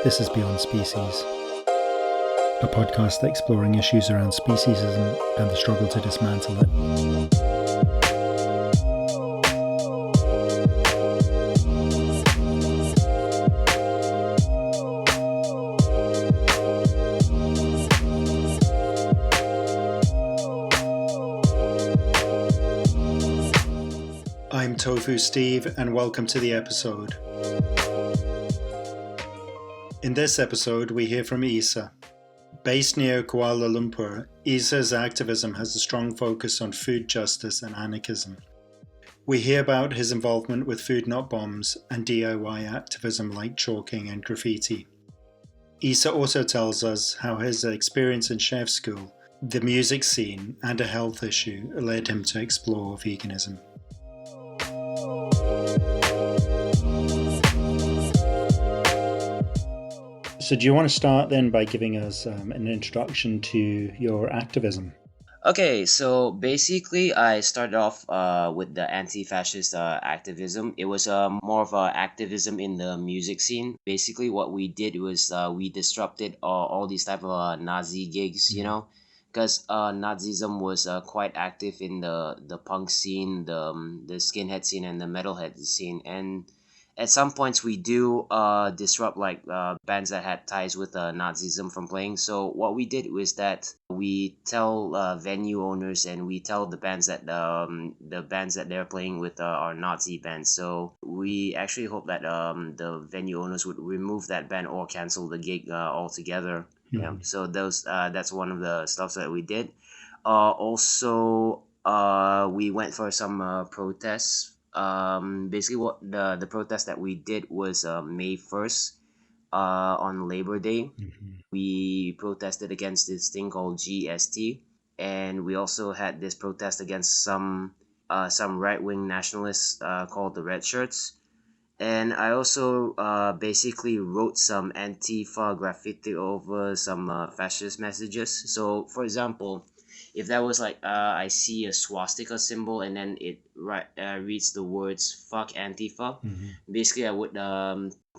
This is Beyond Species, a podcast exploring issues around speciesism and the struggle to dismantle it. I'm Tofu Steve, and welcome to the episode. In this episode, we hear from Isa. Based near Kuala Lumpur, Isa's activism has a strong focus on food justice and anarchism. We hear about his involvement with Food Not Bombs and DIY activism like chalking and graffiti. Isa also tells us how his experience in chef school, the music scene, and a health issue led him to explore veganism. So do you want to start then by giving us an introduction to your activism? Okay, so basically I started off with the anti-fascist activism. It was more of activism in the music scene. Basically what we did was we disrupted all these type of Nazi gigs, you know, because Nazism was quite active in the punk scene, the skinhead scene, and the metalhead scene. And at some points we do disrupt like bands that had ties with Nazism from playing. So what we did was that we tell venue owners and we tell the bands that they're playing with are Nazi bands. So we actually hope that the venue owners would remove that band or cancel the gig altogether. Yeah. So that's one of the stuff that we did. Also, we went for some protests. Basically what the protest that we did was May 1st on Labor Day. We protested against this thing called GST, and we also had this protest against some right-wing nationalists called the Red Shirts. And I also basically wrote some Antifa graffiti over some fascist messages. So for example, if that was like I see a swastika symbol and then it reads the words "fuck Antifa," basically I would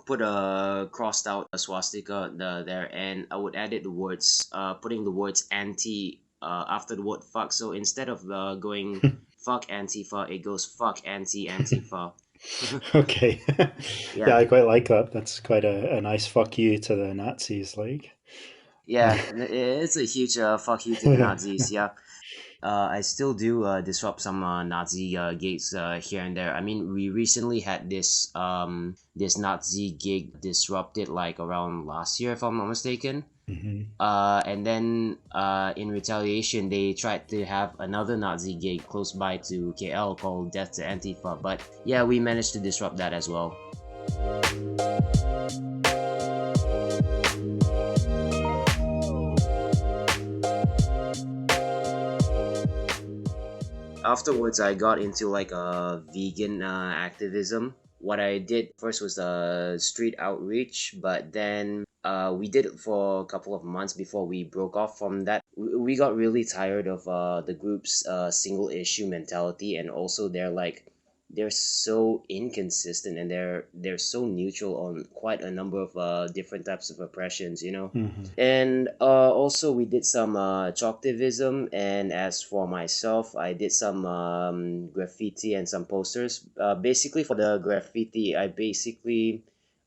put a crossed out a swastika there, and I would edit the words, putting the words "anti" after the word "fuck." So instead of going "fuck Antifa," it goes "fuck Antifa." Okay. Yeah. Yeah, I quite like that. That's quite a nice fuck you to the Nazis, like. Yeah, it's a huge fuck you to the Nazis. Yeah. I still do disrupt some Nazi gigs here and there. I mean, we recently had this Nazi gig disrupted like around last year, if I'm not mistaken. And then in retaliation, they tried to have another Nazi gig close by to KL called Death to Antifa. But yeah, we managed to disrupt that as well. Afterwards, I got into like a vegan activism. What I did first was street outreach, but then we did it for a couple of months before we broke off from that. We got really tired of the group's single issue mentality, and also they're so inconsistent, and they're so neutral on quite a number of different types of oppressions, you know. And also we did some chalktivism, and as for myself, I did some graffiti and some posters. Basically for the graffiti, I basically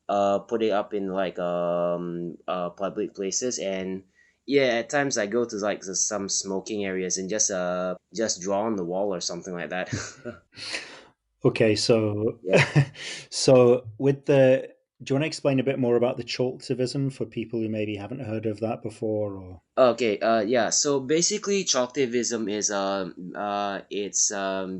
put it up in like public places, and yeah, at times I go to like some smoking areas and just draw on the wall or something like that. Okay, so Yeah. so with the, do you want to explain a bit more about the chalktivism for people who maybe haven't heard of that before, or? Okay, yeah. So basically, chalktivism is it's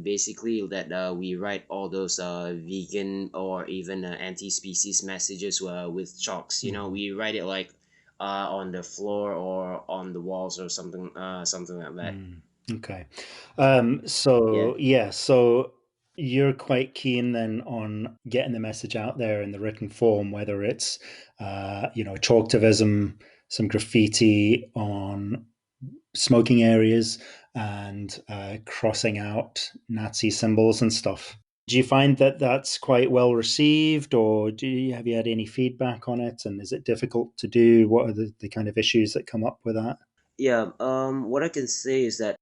basically that we write all those vegan or even anti-species messages with chalks. You know, we write it like on the floor or on the walls or something like that. Okay. Yeah. So you're quite keen then on getting the message out there in the written form, whether it's chalktivism, some graffiti on smoking areas, and crossing out Nazi symbols and stuff. Do you find that that's quite well received, or have you had any feedback on it? And is it difficult to do? What are the kind of issues that come up with that? Yeah, what I can say is that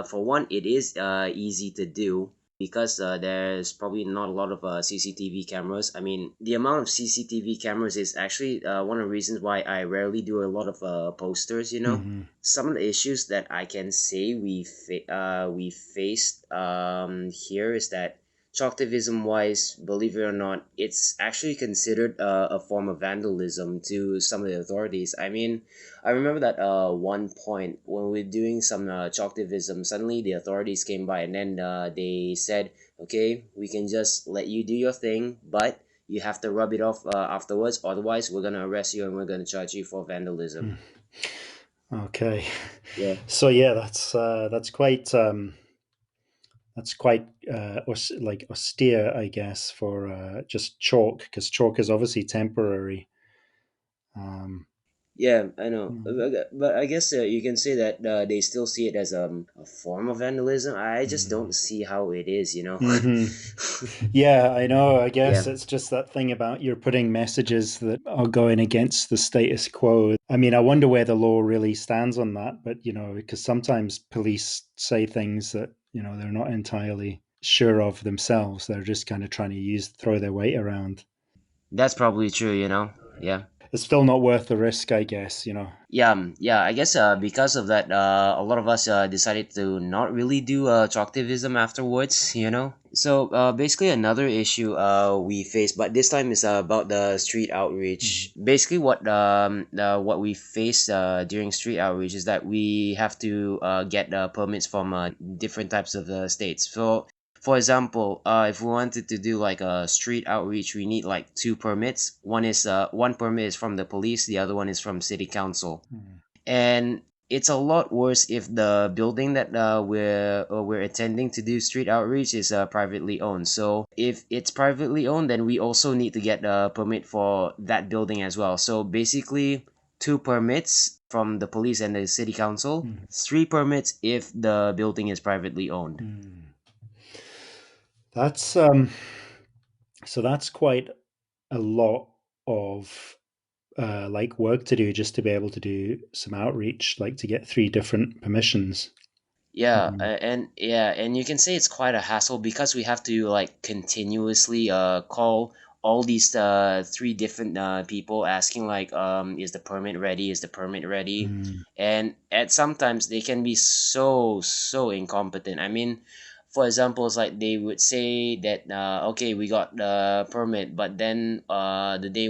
for one, it is easy to do because there's probably not a lot of CCTV cameras. I mean, the amount of CCTV cameras is actually one of the reasons why I rarely do a lot of posters, you know. Mm-hmm. Some of the issues that I can say we faced here is that Chalktivism wise, believe it or not, it's actually considered a form of vandalism to some of the authorities. I mean, I remember that one point when we were doing some chalktivism, suddenly the authorities came by and then they said, okay, we can just let you do your thing, but you have to rub it off afterwards. Otherwise, we're going to arrest you and we're going to charge you for vandalism. Okay, Yeah. so yeah, that's quite like austere, I guess, for just chalk, because chalk is obviously temporary. Um, Yeah, I know, mm, but I guess you can say that they still see it as a form of vandalism. I just don't see how it is, you know. mm-hmm. Yeah, I know. I Yeah. guess it's just that thing about you're putting messages that are going against the status quo. I mean, I wonder where the law really stands on that, but because sometimes police say things that, they're not entirely sure of themselves. They're just kind of trying to throw their weight around. That's probably true, you know. Yeah. It's still not worth the risk, I guess. Yeah, yeah. I guess because of that, a lot of us decided to not really do activism afterwards. You know. So basically, another issue we faced, but this time is about the street Mhm. outreach. Basically, what we faced during street outreach is that we have to get permits from different types of states. So for example, if we wanted to do like a street outreach, we need like two permits. One permit is from the police, the other one is from city council. Mhm. And it's a lot worse if the building that we're intending to do street outreach is privately owned. So if it's privately owned, then we also need to get a permit for that building as well. So basically, two permits from the police and the city council, Mhm. three permits if the building is privately owned. Mhm. That's so that's quite a lot of like work to do just to be able to do some outreach, like to get three different permissions. Yeah, Mhm. and you can say it's quite a hassle because we have to like continuously call all these three different people asking like is the permit ready? Is the permit ready? Mm. And at sometimes they can be so incompetent. I mean, for example, it's like they would say that okay, we got the permit, but then the day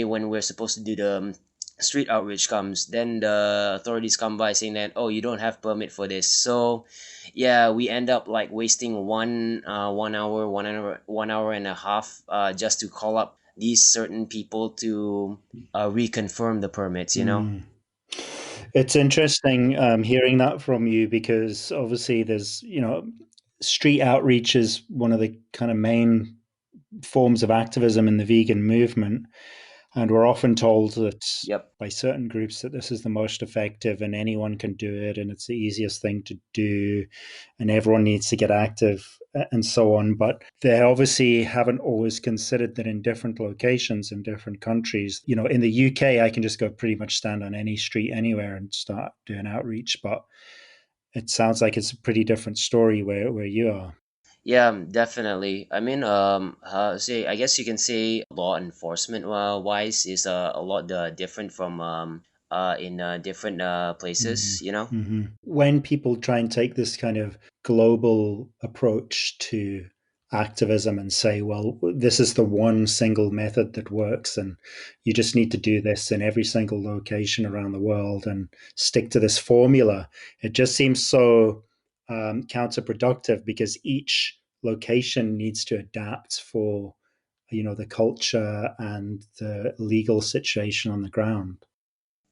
when we're supposed to do the street outreach comes, then the authorities come by saying that, oh, you don't have permit for this. So yeah, we end up like wasting 1 hour and a half just to call up these certain people to reconfirm the permits, you know. Mm. It's interesting hearing that from you, because obviously there's, street outreach is one of the kind of main forms of activism in the vegan movement. And we're often told that Yep. by certain groups that this is the most effective and anyone can do it and it's the easiest thing to do and everyone needs to get active and so on. But they obviously haven't always considered that in different locations, in different countries, in the UK, I can just go pretty much stand on any street anywhere and start doing outreach. But it sounds like it's a pretty different story where you are. Yeah, definitely. I mean, say I guess you can say law enforcement wise is a lot different from in different places, you know. Mm-hmm. When people try and take this kind of global approach to activism and say, well, this is the one single method that works, and you just need to do this in every single location around the world and stick to this formula, it just seems so counterproductive, because each location needs to adapt for the culture and the legal situation on the ground.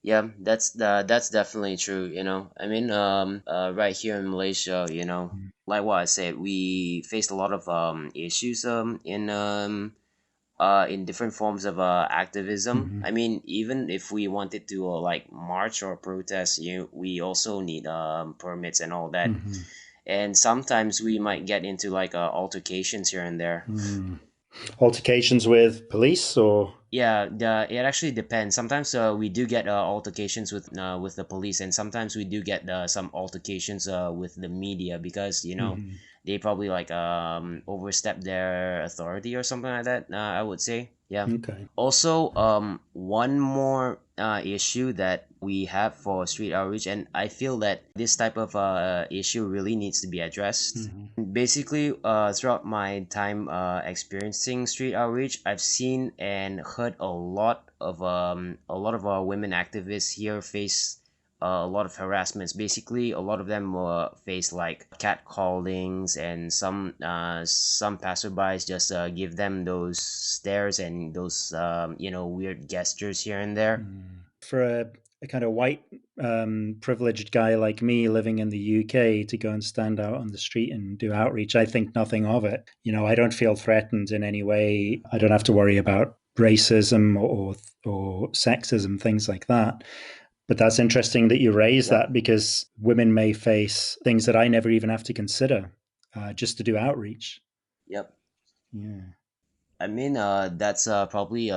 Yeah, that's definitely true, you know. I mean, right here in Malaysia, you know, like what I said, we faced a lot of issues in different forms of activism. Mm-hmm. I mean, even if we wanted to like march or protest, we also need permits and all that. Mm-hmm. and sometimes we might get into like altercations here and there. Mm. Altercations with police or? Yeah, it actually depends. Sometimes we do get altercations with the police, and sometimes we do get some altercations with the media because Mhm. they probably like overstep their authority or something like that. I would say, yeah. Okay. Also, one more issue that we have for street outreach, and I feel that this type of issue really needs to be addressed. Mhm. Basically, throughout my time experiencing street outreach, I've seen and heard a lot of women activists here face a lot of harassments. Basically, a lot of them face like catcallings, and some passerbys just give them those stares and those weird gestures here and there. For a kind of white privileged guy like me living in the UK to go and stand out on the street and do outreach, I think nothing of it. I don't feel threatened in any way. I don't have to worry about racism or sexism, things like that. But that's interesting that you raise Yep. that because women may face things that I never even have to consider just to do outreach. Yep. Yeah. I mean, that's probably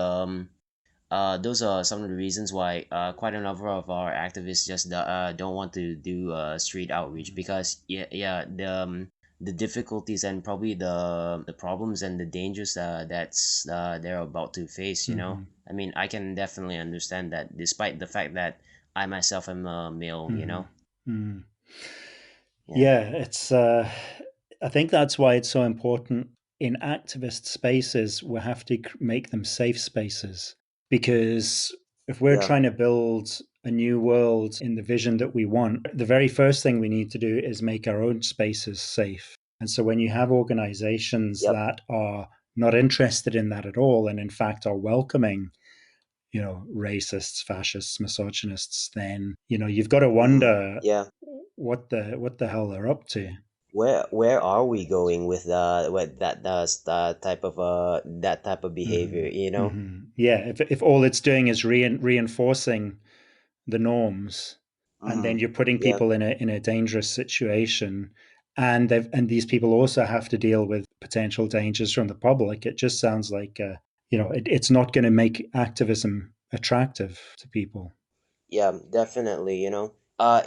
those are some of the reasons why quite a number of our activists just don't want to do street outreach because the difficulties and probably the problems and the dangers that's they're about to face. Mm-hmm. I mean, I can definitely understand that, despite the fact that I myself am a male. Mm-hmm. Mm. Yeah. Yeah, it's. I think that's why it's so important in activist spaces. We have to make them safe spaces because if we're Yeah. trying to build a new world in the vision that we want, the very first thing we need to do is make our own spaces safe. And so when you have organizations Yep. that are not interested in that at all, and in fact are welcoming racists, fascists, misogynists, then you've got to Mm-hmm. wonder Yeah. what the hell they're up to. Where are we going with that does that type of behavior, Hmm. you know? Hmm. Yeah, if all it's doing is reinforcing the norms, and then Mm-hmm. you're putting Yeah. people in a dangerous situation, and these people also have to deal with potential dangers from the public. It just sounds like it's not going to make activism attractive to people. Yeah, definitely,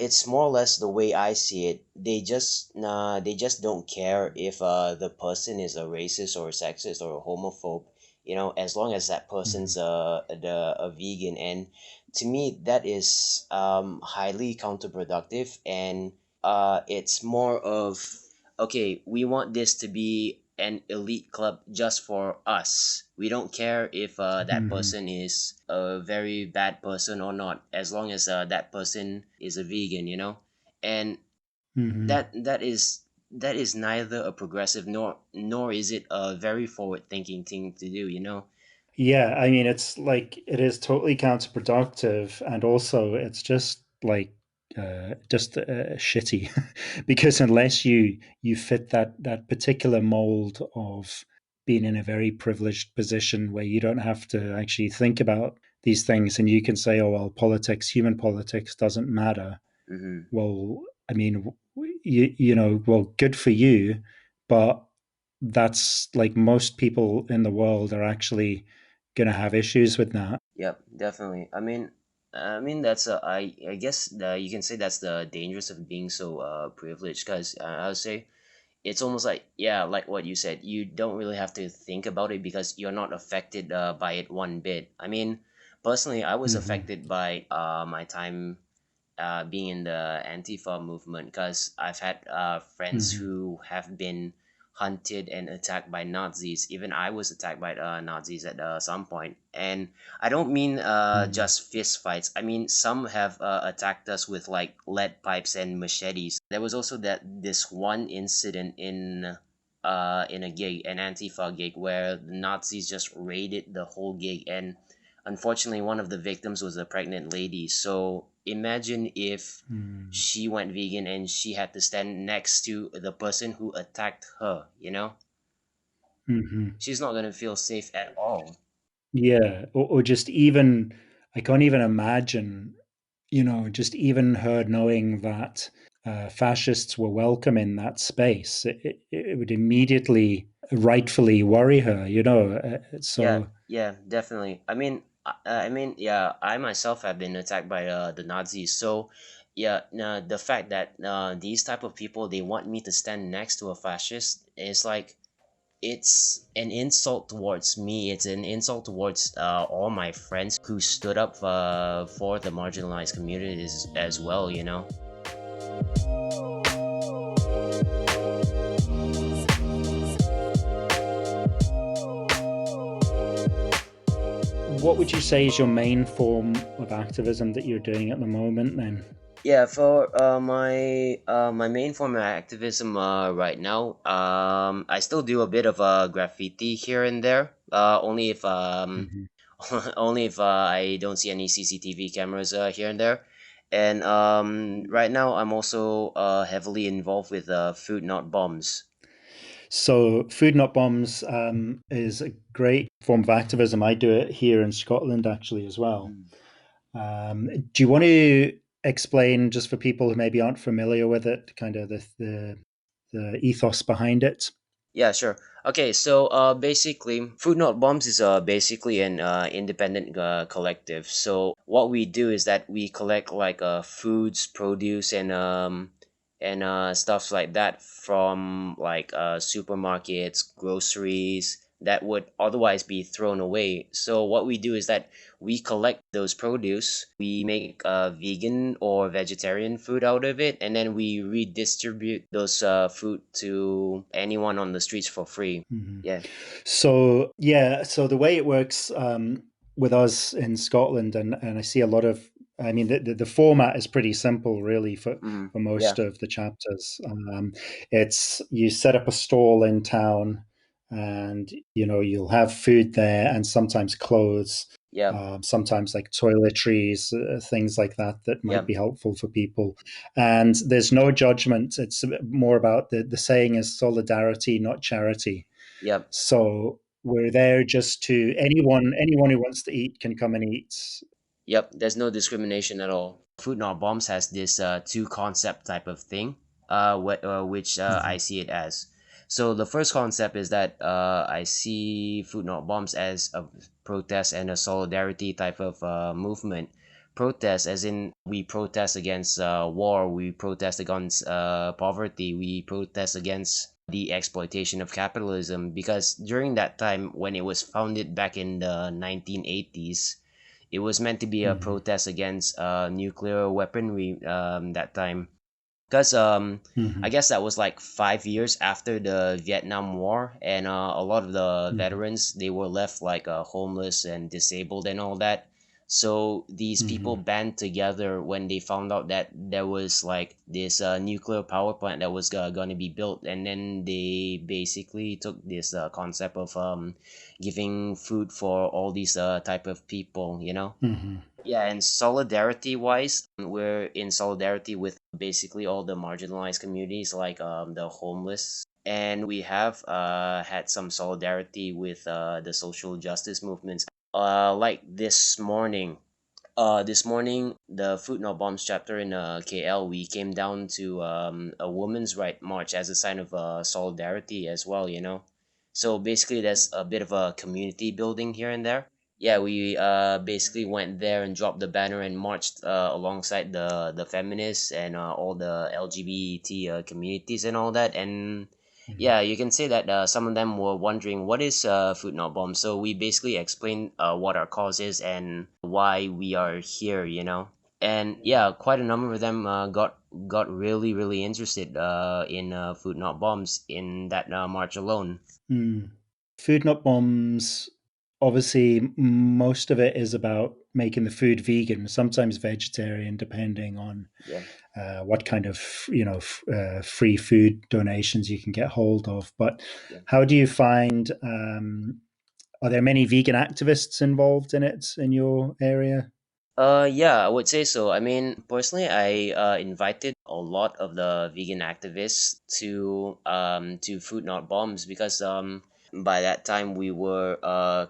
it's more or less the way I see it. They just don't care if the person is a racist or a sexist or a homophobe, as long as that person's Hmm. a vegan. And to me, that is highly counterproductive, and it's more of, okay, we want this to be an elite club just for us. We don't care if that Hmm. person is a very bad person or not, as long as that person is a vegan, And Hmm. that is neither a progressive nor is it a very forward thinking thing to do. Yeah, I mean, it's like it is totally counterproductive, and also it's just shitty because unless you fit that particular mold of being in a very privileged position where you don't have to actually think about these things, and you can say, "Oh well, human politics doesn't matter." Mm-hmm. Well, I mean, well, good for you, but that's like most people in the world are actually going to have issues with that. Yep, definitely. I mean that's I guess you can say that's the dangers of being so privileged, because I would say it's almost like, yeah, like what you said, you don't really have to think about it because you're not affected by it one bit. I mean, personally, I was Hmm. affected by my time being in the Antifa movement, because I've had friends Hmm. who have been hunted and attacked by Nazis. Even I was attacked by Nazis at some point. And I don't mean Hmm. just fist fights. I mean, some have attacked us with like lead pipes and machetes. There was also this one incident in a gig, an Antifa gig, where the Nazis just raided the whole gig, and unfortunately, one of the victims was a pregnant lady. So imagine if Hmm. she went vegan and she had to stand next to the person who attacked her. Hmm. She's not going to feel safe at all. Yeah, or just even I can't even imagine, just even her knowing that. fascists were welcome in that space, it would immediately, rightfully worry her, you know. Yeah, So, yeah, definitely. Yeah, I myself have been attacked by the Nazis. So, yeah, the fact that these type of people they want me to stand next to a fascist is like it's an insult towards me. It's an insult towards all my friends who stood up for the marginalized communities as well. You know. what would you say is your main form of activism that you're doing at the moment then? Yeah, for my main form of activism right now, I still do a bit of graffiti here and there. Only if Hmm. only if I don't see any CCTV cameras here and there. And right now I'm also heavily involved with food not bombs. So, Food Not Bombs is a great form of activism. I do it here in Scotland actually as well. Mm. Do you want to explain, just for people who maybe aren't familiar with it, kind of the ethos behind it? Yeah, sure. Okay, so basically, Food Not Bombs is basically an independent collective. So what we do is that we collect like foods, produce, and stuff like that from like supermarkets, groceries that would otherwise be thrown away. So what we do is that we collect those produce, we make vegan or vegetarian food out of it, and then we redistribute those food to anyone on the streets for free. Hmm. Yeah. So yeah, so the way it works with us in Scotland, and I see a lot of, I mean, the format is pretty simple, really, Mm-hmm. for Yeah. most of the chapters. It's you set up a stall in town, and you know you'll have food there, and sometimes clothes, Yep. sometimes like toiletries, things like that that might Yep. be helpful for people. And there's no judgment. It's more about the saying is solidarity, not charity. Yep. So we're there just to anyone who wants to eat can come and eat. Yep, there's no discrimination at all. Food Not Bombs has this two concept type of thing, which I Mhm. see it as. So the first concept is that I see Food Not Bombs as a protest and a solidarity type of movement. Protest, as in we protest against war, we protest against poverty, we protest against the exploitation of capitalism. Because during that time, when it was founded back in the 1980s, it was meant to be a Mhm. protest against nuclear weaponry that time. Because I Mhm. guess that was like 5 years after the Vietnam War, and a lot of the Mhm. veterans they were left like homeless and disabled and all that. So these people Mhm. band together when they found out that there was like this nuclear power plant that was going to be built, and then they basically took this concept of giving food for all these type of people, you know. Mhm. Yeah, and solidarity wise, we're in solidarity with basically all the marginalized communities like the homeless. And we have had some solidarity with the social justice movements. Like this morning, the Food No Bombs chapter in KL, we came down to a women's right march as a sign of solidarity as well, you know. So basically, there's a bit of a community building here and there. Yeah, we basically went there and dropped the banner and marched alongside the feminists and all the LGBT communities and all that. And Mhm. yeah, you can say that some of them were wondering what is Food Not Bomb. So we basically explained what our cause is and why we are here, you know. And yeah, quite a number of them got really interested in Food Not Bombs in that march alone. Mm. Food Not Bombs, obviously, most of it is about making the food vegan, sometimes vegetarian, depending on Yeah, what kind of free food donations you can get hold of. But yeah. how do you find? Are there many vegan activists involved in it in your area? Yeah, I would say so. I mean, personally, I invited a lot of the vegan activists to Food Not Bombs because by that time we were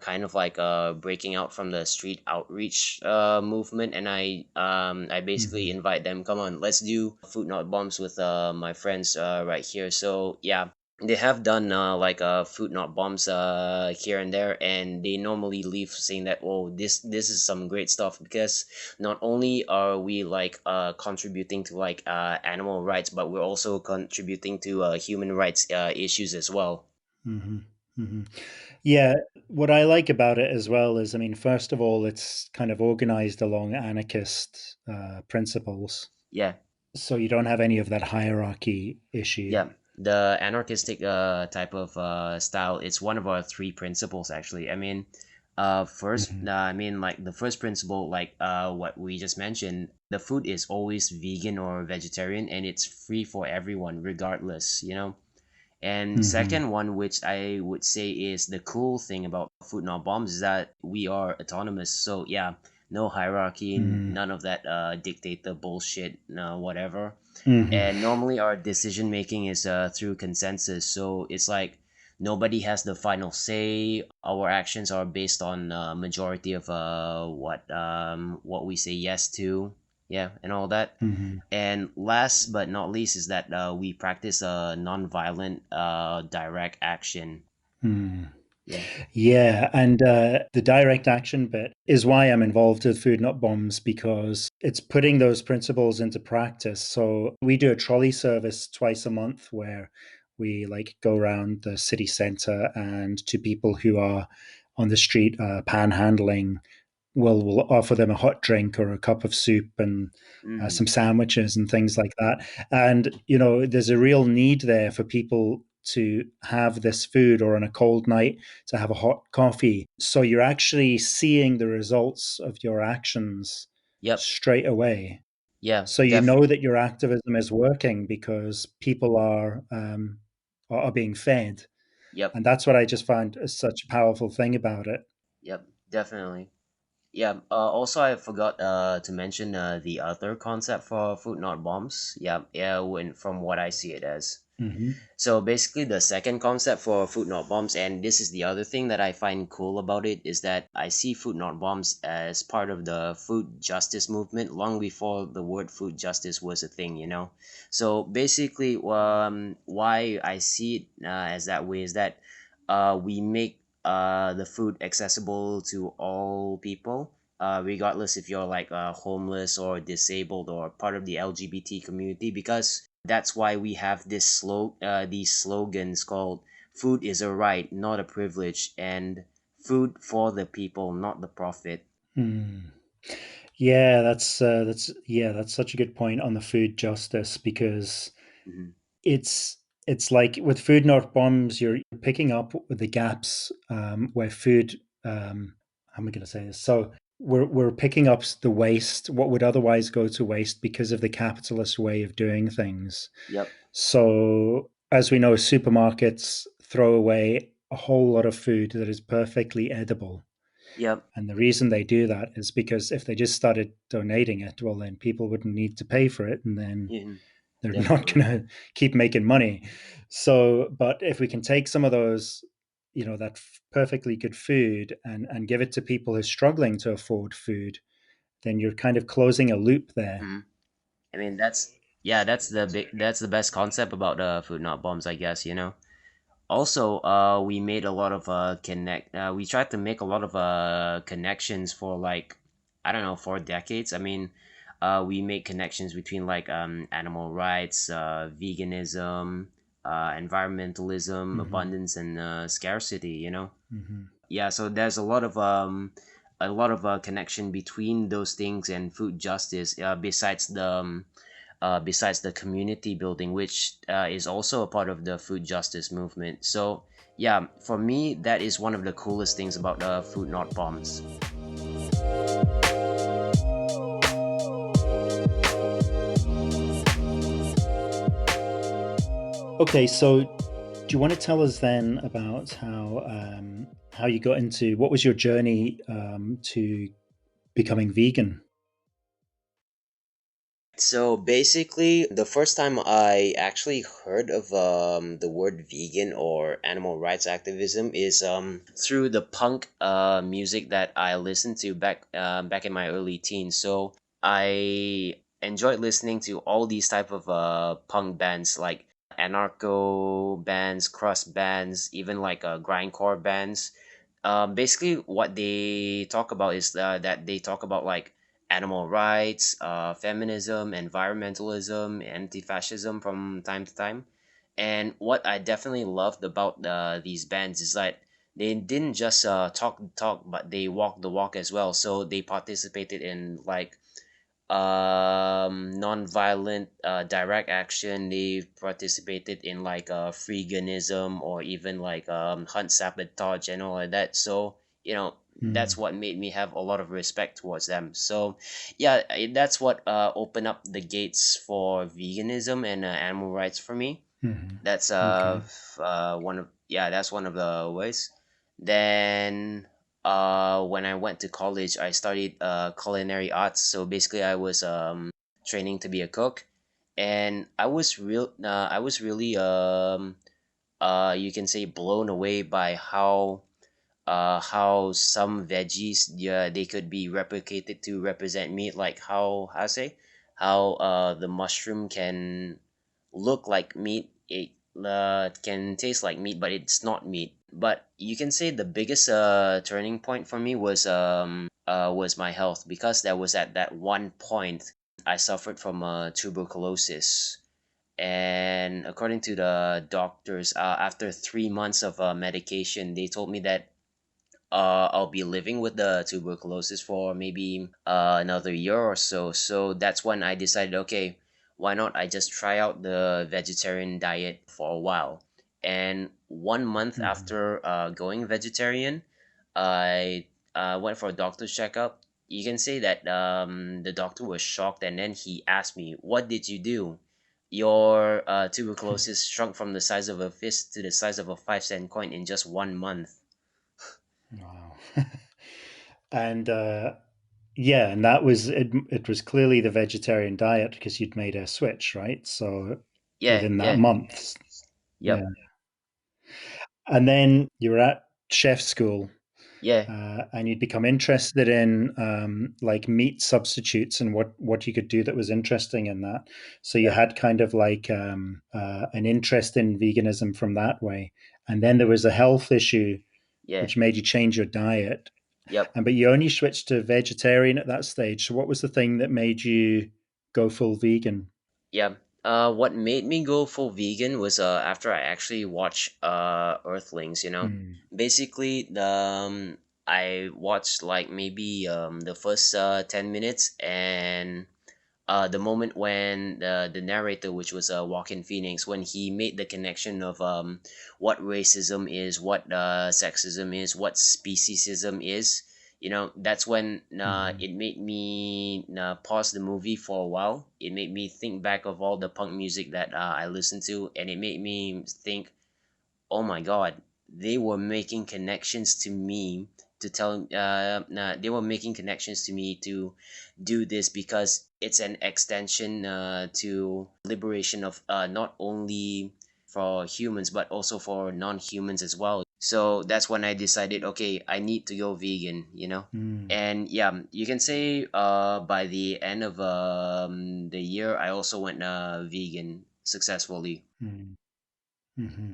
kind of like breaking out from the street outreach movement, and I basically Hmm. invite them, come on, let's do food not bombs with my friends right here. So yeah, they have done like food not bombs here and there, and they normally leave saying that, oh, this is some great stuff, because not only are we like contributing to like animal rights, but we're also contributing to human rights issues as well. Hmm. Hmm. Yeah, what I like about it as well is, I mean, first of all, it's kind of organized along anarchist principles. Yeah, So you don't have any of that hierarchy issue. yeah. The anarchistic type of style, it's one of our three principles actually. I mean, first, Hmm. I mean, like the first principle, like what we just mentioned, the food is always vegan or vegetarian, and it's free for everyone, regardless, you know. And Hmm. second one, which I would say is the cool thing about Food Not Bombs, is that we are autonomous. So yeah, no hierarchy, Hmm. none of that dictator bullshit, no whatever. Hmm. And normally our decision making is through consensus. So it's like nobody has the final say. Our actions are based on majority of what we say yes to, yeah, and all that. Hmm. And last but not least is that we practice a non-violent direct action. Hmm. Yeah. Yeah, and the direct action bit is why I'm involved with Food Not Bombs, because it's putting those principles into practice. So we do a trolley service twice a month where we like go around the city center and to people who are on the street panhandling, we'll offer them a hot drink or a cup of soup and Mm-hmm. some sandwiches and things like that. And you know, there's a real need there for people to have this food, or on a cold night to have a hot coffee. So you're actually seeing the results of your actions Yep. straight away. Yeah. So you know that your activism is working because people are being fed, Yep. and that's what I just find is such a powerful thing about it. Yep. Definitely. Yeah. Also, I forgot to mention the other concept for food not bombs. Yeah. Yeah. When from what I see it as. Hmm. So basically, the second concept for food not bombs, and this is the other thing that I find cool about it, is that I see food not bombs as part of the food justice movement long before the word food justice was a thing, you know? So basically, why I see it as that way is that we make the food accessible to all people. Regardless if you're like homeless or disabled or part of the LGBT community, because that's why we have these slogans called "Food is a right, not a privilege," and "Food for the people, not the profit." Mm. Yeah, that's such a good point on the food justice, because Hmm. it's it's like with food not bombs, you're picking up the gaps where food. How am I going to say this? So we're picking up the waste, what would otherwise go to waste because of the capitalist way of doing things. Yep. So as we know, supermarkets throw away a whole lot of food that is perfectly edible, Yep. and the reason they do that is because if they just started donating it, well, then people wouldn't need to pay for it, and then Mhm. they're not Definitely. going to keep making money. So, but if we can take some of those, that perfectly good food and give it to people who are struggling to afford food, then you're kind of closing a loop there. Hmm. I mean, that's the best concept about food not bombs, I guess. You know. Also, we made a lot of we tried to make a lot of connections for like, I don't know, for decades. I mean, we make connections between like animal rights, veganism, environmentalism, Hmm. abundance, and scarcity. You know. Hmm. Yeah. So there's a lot of connection between those things and food justice. Besides the community building, which is also a part of the food justice movement. So, yeah, for me, that is one of the coolest things about Food Not Bombs. Okay, so do you want to tell us then about how you got into, what was your journey to becoming vegan? So basically, the first time I actually heard of the word vegan or animal rights activism is through the punk music that I listened to back in my early teens. So I enjoyed listening to all these type of punk bands like anarcho bands, crust bands, even like grindcore bands. Basically, what they talk about is that they talk about like animal rights, feminism, environmentalism, anti-fascism from time to time. And what I definitely loved about these bands is that they didn't just talk the talk, but they walked the walk as well. So they participated in like non-violent direct action. They participated in like veganism or even like hunt sabotage and all of that. So that's Mm. what made me have a lot of respect towards them. So yeah, that's what opened up the gates for veganism and animal rights for me. Hmm. That's Okay. one of yeah, that's one of the ways. Then when I went to college, I studied culinary arts. So basically, I was training to be a cook, and I was really you can say blown away by how some veggies, yeah, they could be replicated to represent meat, like how I say how the mushroom can look like meat. It can taste like meat, but it's not meat. But you can say the biggest turning point for me was my health, because that was at that one point I suffered from tuberculosis. And according to the doctors, after 3 months of medication, they told me that I'll be living with the tuberculosis for maybe another year or so. So that's when I decided, okay, why not I just try out the vegetarian diet for a while. And 1 month Hmm. after going vegetarian, I went for a doctor's checkup. You can say that the doctor was shocked, and then he asked me, "What did you do? Your tuberculosis shrunk from the size of a fist to the size of a 5-cent coin in just 1 month." Wow. And yeah, and that was it. It was clearly the vegetarian diet because you'd made a switch, right? So Yeah, within that yeah, month, yeah. yep, And then you were at chef school, yeah, and you'd become interested in like meat substitutes and what you could do that was interesting in that. So you yep, had kind of like an interest in veganism from that way, and then there was a health issue yeah, which made you change your diet. yep, And but you only switched to vegetarian at that stage. So what was the thing that made you go full vegan? yep. What made me go full vegan was after I actually watched Earthlings. Mm. Basically I watched like maybe the first 10 minutes, and the moment when the narrator, which was Joaquin Phoenix, when he made the connection of what racism is, what sexism is, what speciesism is, that's when Mm. it made me pause the movie for a while. It made me think back of all the punk music that I listened to, and it made me think, oh my god, they were making connections to me to tell nah, they were making connections to me to do this, because it's an extension to liberation of not only for humans but also for non-humans as well. So that's when I decided, okay, I need to go vegan. Mm. And yeah, you can say by the end of the year I also went vegan successfully. Mm. Hmm.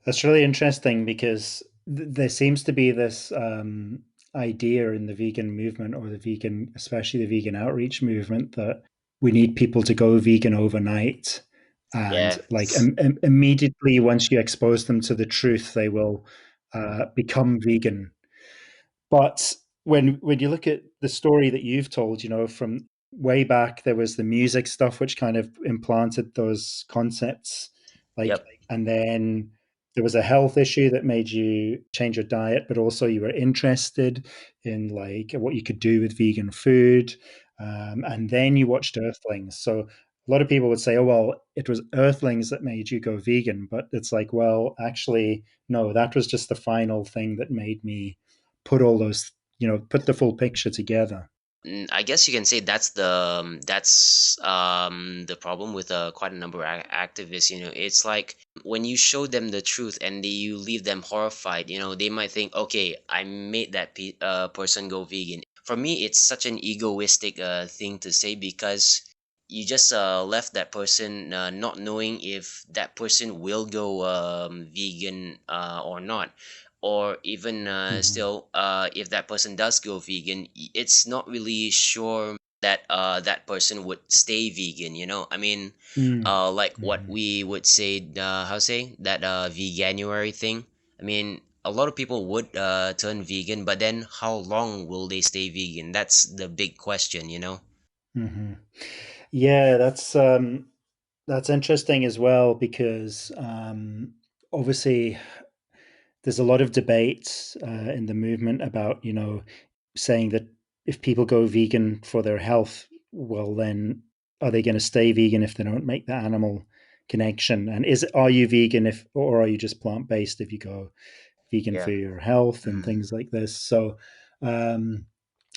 That's really interesting because there seems to be this idea in the vegan movement or the vegan, especially the vegan outreach movement, that we need people to go vegan overnight. And Yeah, like immediately, once you expose them to the truth, they will become vegan. But when you look at the story that you've told, from way back, there was the music stuff which kind of implanted those concepts, like, yep. and then there was a health issue that made you change your diet, but also you were interested in like what you could do with vegan food, and then you watched Earthlings. So a lot of people would say, "Oh well, it was Earthlings that made you go vegan," but it's like, well, actually, no, that was just the final thing that made me put all those, put the full picture together. I guess you can say that's the problem with quite a number of activists. You know, it's like when you show them the truth and you leave them horrified. You know, they might think, okay, I made that person go vegan. For me, it's such an egoistic thing to say, because you just left that person not knowing if that person will go vegan or not, or even Hmm. still, if that person does go vegan, it's not really sure that that person would stay vegan. You know, I mean, like what Hmm. we would say, how say that veganuary thing. I mean, a lot of people would turn vegan, but then how long will they stay vegan? That's the big question, you know. Hmm. Yeah, that's interesting as well because obviously there's a lot of debate in the movement about saying that if people go vegan for their health, well then are they going to stay vegan if they don't make the animal connection? And are you vegan if or are you just plant based if you go vegan for Yeah. your health and Mm-hmm. things like this? So, um,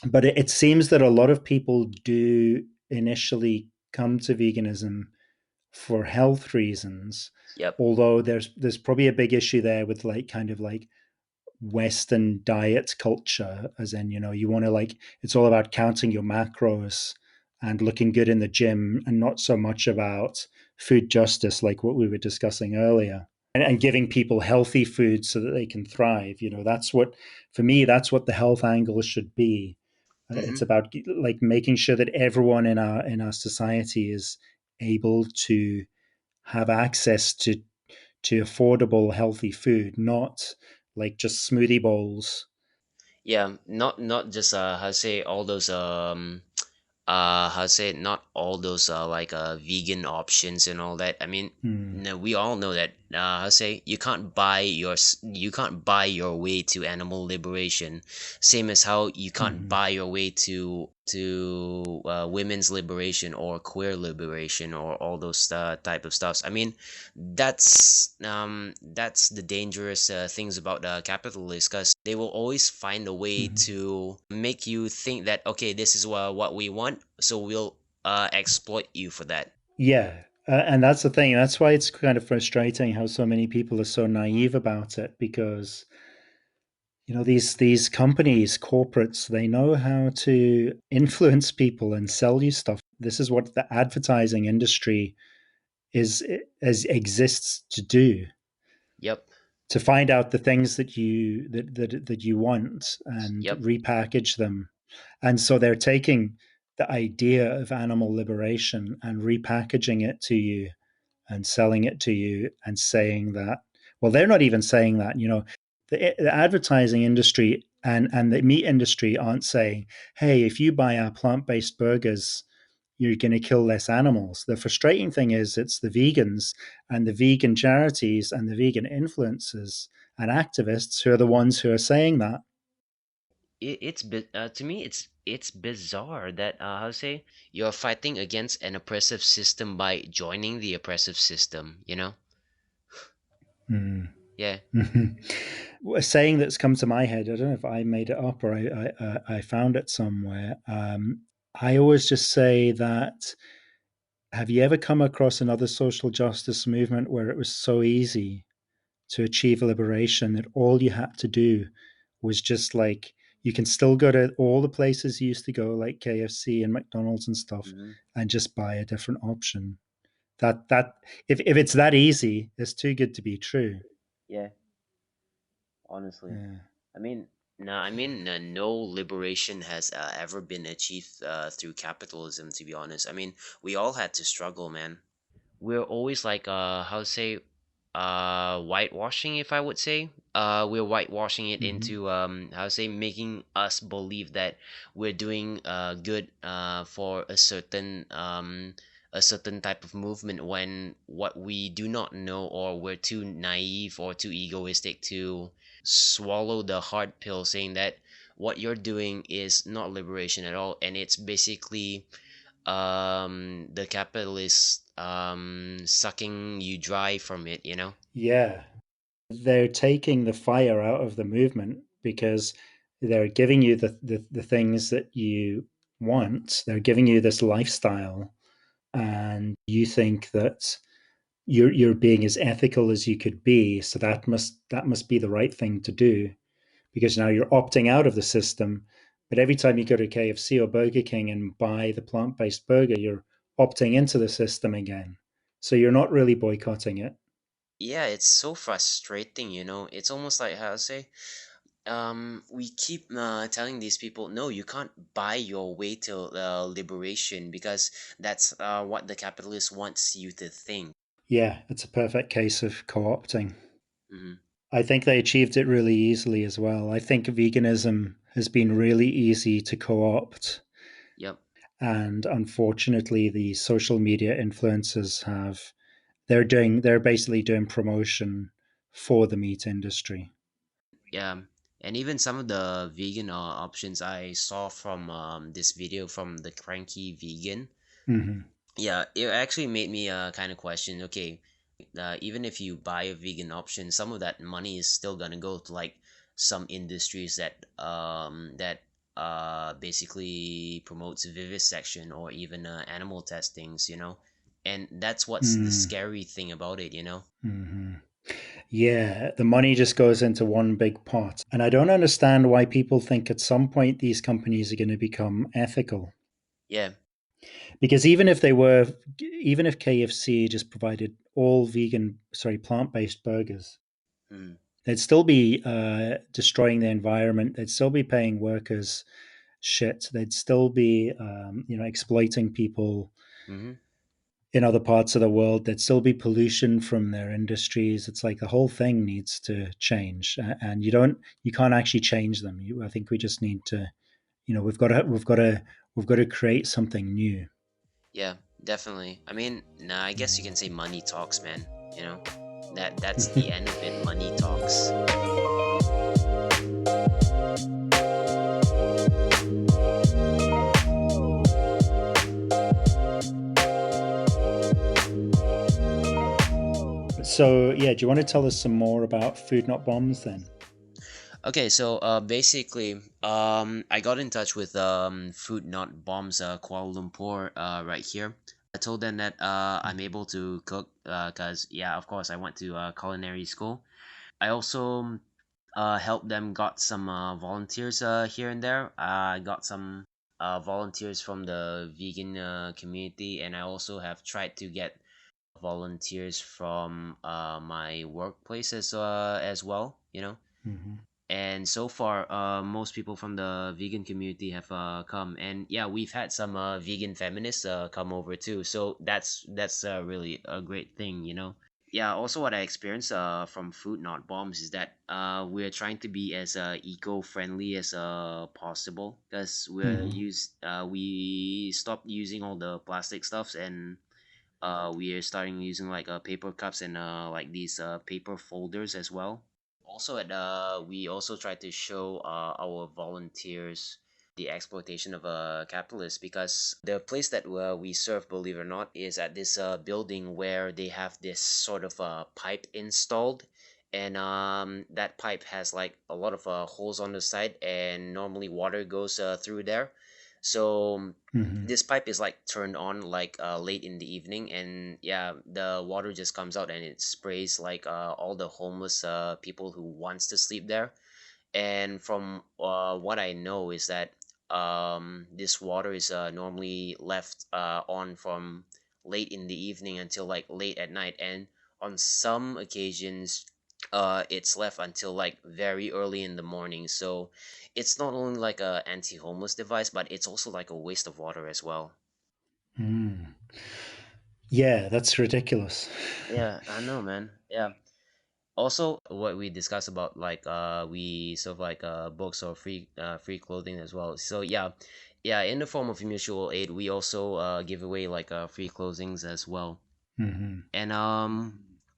but it seems that a lot of people do initially come to veganism for health reasons, Yep. although there's probably a big issue there with like kind of like Western diet culture, as in, you want to like, it's all about counting your macros and looking good in the gym and not so much about food justice, like what we were discussing earlier. And giving people healthy food so that they can thrive. That's what, for me, that's what the health angle should be. It's Mm-hmm. about like making sure that everyone in our society is able to have access to affordable, healthy food, not like just smoothie bowls. Yeah, not just how to say all those how to say it, not all those like vegan options and all that. I mean, Hmm. no, we all know that how to say, you can't buy your way to animal liberation, same as how you can't Hmm. buy your way to women's liberation or queer liberation or all those type of stuffs. I mean, that's the dangerous things about capitalists, because they will always find a way Hmm. to make you think that, okay, this is what we want, so we'll exploit you for that. Yeah. And that's the thing. That's why it's kind of frustrating how so many people are so naive about it because these companies, corporates, they know how to influence people and sell you stuff. This is what the advertising industry exists to do, Yep. to find out the things that you want and Yep. repackage them. And so they're taking the idea of animal liberation and repackaging it to you and selling it to you and saying that, well, they're not even saying that, the advertising industry and the meat industry aren't saying, hey, if you buy our plant-based burgers, you're going to kill less animals. The frustrating thing is it's the vegans and the vegan charities and the vegan influencers and activists who are the ones who are saying that. To me, it's bizarre that how to say, you're fighting against an oppressive system by joining the oppressive system, you know. Mm. Yeah. A saying that's come to my head, I don't know if I made it up or I found it somewhere. I always just say that, have you ever come across another social justice movement where it was so easy to achieve liberation that all you had to do was just like, you can still go to all the places you used to go, like KFC and McDonald's and stuff, Hmm. and just buy a different option. That if it's that easy, it's too good to be true. Yeah, honestly. Yeah. I mean, no, I mean, no liberation has ever been achieved through capitalism, to be honest. I mean, we all had to struggle, man. We're always like how to say, whitewashing, if I would say. We're whitewashing it Hmm. into how to say, making us believe that we're doing good for a certain type of movement, when what we do not know, or we're too naive or too egoistic to swallow the hard pill, saying that what you're doing is not liberation at all, and it's basically the capitalists sucking you dry from it, you know. Yeah. They're taking the fire out of the movement because they're giving you the things that you want. They're giving you this lifestyle, and you think that you're being as ethical as you could be. So that must be the right thing to do, because now you're opting out of the system. But every time you go to KFC or Burger King and buy the plant based burger, you're opting into the system again. So you're not really boycotting it. Yeah, it's so frustrating, It's almost like how to say, we keep telling these people, no, you can't buy your way to liberation because that's what the capitalist wants you to think. Yeah, it's a perfect case of co opting. Hmm. I think they achieved it really easily as well. I think veganism has been really easy to co opt. Yep. And unfortunately, the social media influencers they're basically doing promotion for the meat industry. Yeah. And even some of the vegan options I saw from this video from the cranky vegan. Mm-hmm. Yeah, it actually made me kind of question. Okay, even if you buy a vegan option, some of that money is still gonna go to like some industries that basically promotes vivisection or even animal testings. And that's what's the Mm. scary thing about it. Mm-hmm. Yeah, the money just goes into one big pot. And I don't understand why people think at some point these companies are going to become ethical. Yeah. Because even if KFC just provided all plant based burgers, Mm. they'd still be destroying the environment. They'd still be paying workers shit. They'd still be, exploiting people Mm-hmm. in other parts of the world. There'd still be pollution from their industries. It's like the whole thing needs to change, and you can't actually change them. I think we just need to, we've got to create something new. Yeah, definitely. I mean, nah, I guess you can say money talks, man. You know, that's the end of it. Money talks. So yeah, do you want to tell us some more about Food Not Bombs then? Okay, so basically, I got in touch with Food Not Bombs Kuala Lumpur right here. I told them that I'm able to cook because yeah, of course, I went to culinary school. I also helped them got some volunteers here and there. I got some volunteers from the vegan community, and I also have tried to get volunteers from my workplace as well. Mm-hmm. And so far, most people from the vegan community have come, and yeah, we've had some vegan feminists come over too. So that's really a great thing. Yeah, also what I experienced from Food Not Bombs is that we're trying to be as eco-friendly as possible because Mm-hmm. we stopped using all the plastic stuffs, and we are starting using like paper cups and like these paper folders as well. Also, we also try to show our volunteers the exploitation of capitalists because the place that we serve, believe it or not, is at this building where they have this sort of pipe installed, and that pipe has like a lot of holes on the side, and normally water goes through there. So Mm-hmm. this pipe is like turned on like late in the evening, and yeah, the water just comes out and it sprays like all the homeless people who wants to sleep there. And from what I know is that this water is normally left on from late in the evening until like late at night, and on some occasions it's left until like very early in the morning. So it's not only like a anti-homeless device, but it's also like a waste of water as well. Mm. Yeah, that's ridiculous. Yeah, I know, man. Yeah. Also, what we discussed about like we sort of like books or free clothing as well. So yeah, yeah, in the form of mutual aid, we also give away like free clothings as well. Mm-hmm. And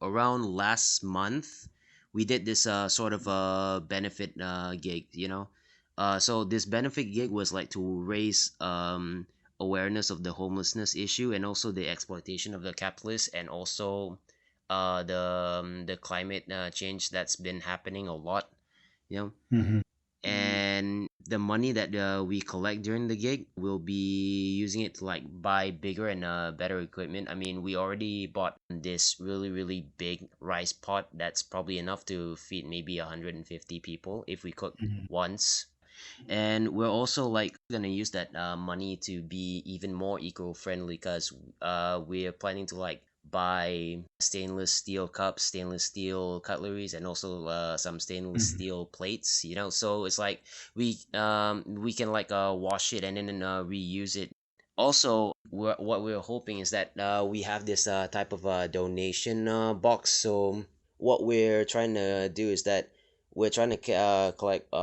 around last month, we did this sort of benefit gig. So this benefit gig was like to raise awareness of the homelessness issue and also the exploitation of the capitalists, and also the climate change that's been happening a lot. you know Mm-hmm. and and the money that we collect during the gig, we'll be using it to like buy bigger and better equipment. I mean, we already bought this really really big rice pot that's probably enough to feed maybe 150 people if we cook Mm. once. And we're also like gonna use that money to be even more eco-friendly, because we're planning to like buy stainless steel cups, stainless steel cutleries, and also some stainless Mm. steel plates, you know. So it's like we can like wash it and then reuse it. Also, what we're hoping is that we have this type of donation box. So what we're trying to do is that we're trying to collect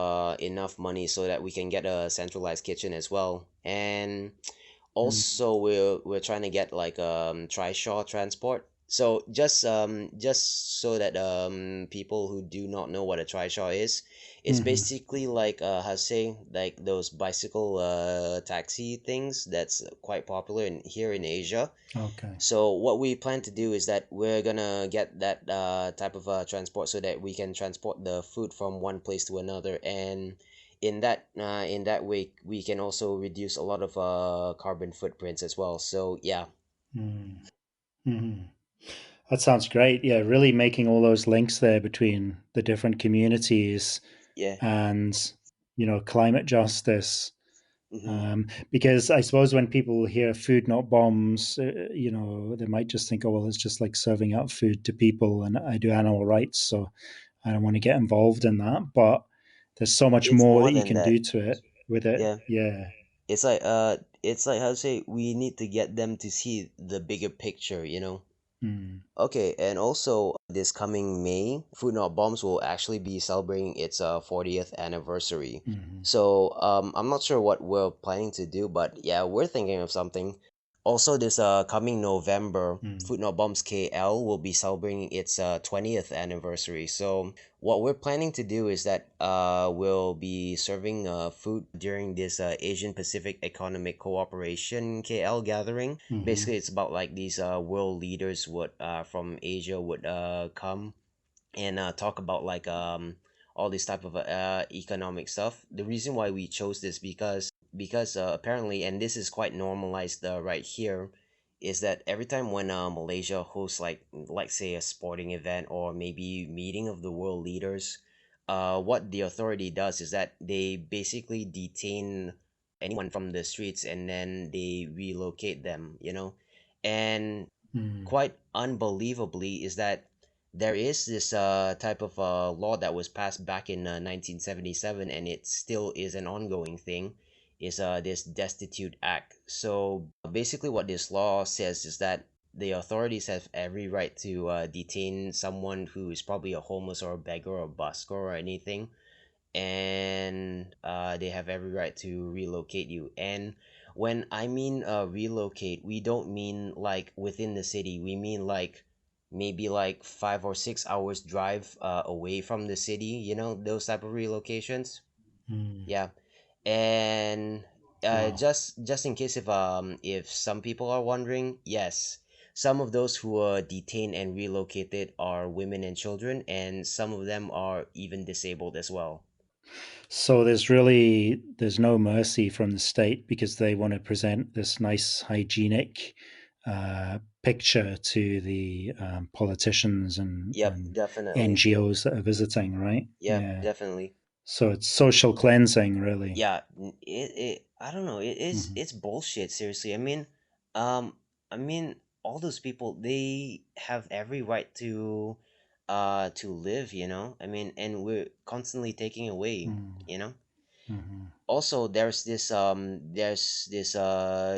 enough money so that we can get a centralized kitchen as well. And Mm. also we're trying to get like trishaw transport. So just so that people who do not know what a trishaw is, it's Mhm. basically like how to say, like those bicycle taxi things that's quite popular in here in Asia. Okay. So what we plan to do is that we're gonna get that type of transport so that we can transport the food from one place to another, and in that way we can also reduce a lot of carbon footprints as well. So yeah. Mm. Mhm. That sounds great. Yeah, really making all those links there between the different communities Yeah. and climate justice. Mm-hmm. Because I suppose when people hear food not bombs, they might just think, oh well, it's just like serving out food to people, and I do animal rights, so I don't want to get involved in that. But there's so much It's more more that you than can that. do to it with it. Yeah. Yeah. It's like how to say, we need to get them to see the bigger picture, you know. Mm. Okay, and also this coming May, Food Not Bombs will actually be celebrating its 40th anniversary. Mm-hmm. So I'm not sure what we're planning to do, but yeah, we're thinking of something. Also, this coming November, Mm. Food Not Bombs KL will be celebrating its 20th anniversary. So what we're planning to do is that we'll be serving food during this Asian Pacific Economic Cooperation KL gathering. Mm-hmm. Basically, it's about like these world leaders would from Asia would come and talk about like all this type of economic stuff. The reason why we chose this because apparently, and this is quite normalized right here, is that every time when Malaysia hosts like say a sporting event or maybe meeting of the world leaders, what the authority does is that they basically detain anyone from the streets and then they relocate them, you know. And Mm. quite unbelievably is that there is this type of law that was passed back in 1977, and it still is an ongoing thing, is this Destitute Act. So basically what this law says is that the authorities have every right to detain someone who is probably a homeless or a beggar or a busker or anything, and they have every right to relocate you. And when I mean relocate, we don't mean like within the city. We mean like maybe like 5 or 6 hours drive away from the city. You know, those type of relocations. Mm. Yeah, and Wow. just in case if some people are wondering, yes, some of those who are detained and relocated are women and children, and some of them are even disabled as well. So there's no mercy from the state because they want to present this nice hygienic picture to the politicians Yep, and definitely. NGOs that are visiting, right? Yep, Yeah. definitely. So it's social cleansing, really. Yeah, I don't know. Hmm. It's bullshit, seriously. I mean, all those people, they have every right to live, you know? I mean, and we're constantly taking away, you know? Mm-hmm. Also, there's this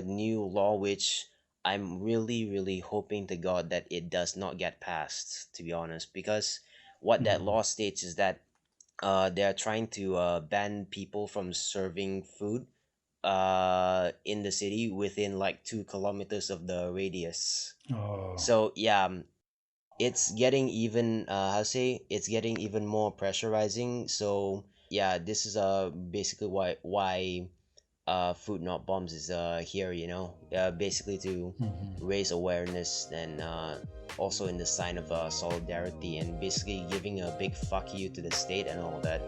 new law which I'm really really hoping to God that it does not get passed, to be honest, because what that Mm. law states is that they're trying to ban people from serving food in the city within like 2 kilometers of the radius. Oh. So yeah, it's getting even how to say, it's getting even more pressurizing. So yeah, this is basically why Food Not Bombs is here, you know, basically to Hmm. raise awareness, and also in the sign of solidarity, and basically giving a big fuck you to the state and all that.